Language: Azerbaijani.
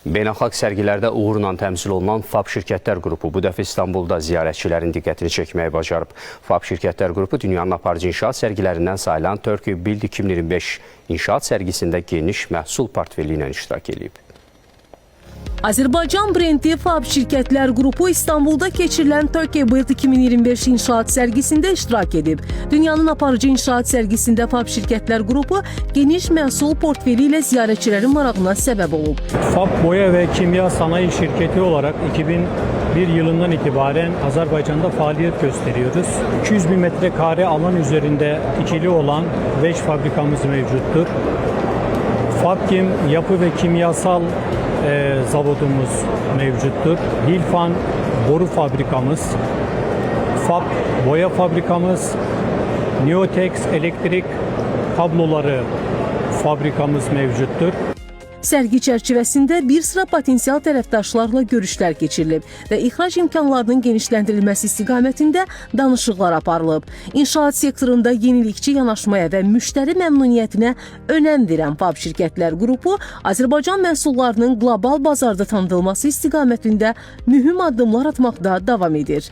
Beynəlxalq sərgilərdə uğurla təmsil olunan FAB şirkətlər qrupu bu dəfə İstanbulda ziyarətçilərin diqqətini çəkməyi bacarıb. FAB şirkətlər qrupu dünyanın aparıcı inşaat sərgilərindən sayılan Turkey Build 2025 inşaat sərgisində geniş məhsul portfeli ilə iştirak edib. Azərbaycan brendi FAB şirkətlər qrupu İstanbulda keçirilən Turkey Build 2025 inşaat sərgisində iştirak edib. Dünyanın aparıcı inşaat sərgisində FAB şirkətlər qrupu geniş məhsul portfeli ilə ziyarətçilərin marağına səbəb olub. FAB Boya ve Kimya Sanayi Şirketi olarak 2001 yılından itibaren Azerbaycan'da faaliyet gösteriyoruz. 200 bin metrekare alan üzerinde ikili olan 5 fabrikamız mevcuttur. FABKİM yapı ve kimyasal zavodumuz mevcuttur. Hilfan boru fabrikamız, FAB boya fabrikamız, Neotex elektrik kabloları fabrikamız mevcuttur. Sərgi çərçivəsində bir sıra potensial tərəfdaşlarla görüşlər keçirilib və ixrac imkanlarının genişləndirilməsi istiqamətində danışıqlar aparılıb. İnşaat sektorunda yenilikçi yanaşmaya və müştəri məmnuniyyətinə önəm verən FAB şirkətlər qrupu Azərbaycan məhsullarının qlobal bazarda tanıdılması istiqamətində mühüm addımlar atmaqda davam edir.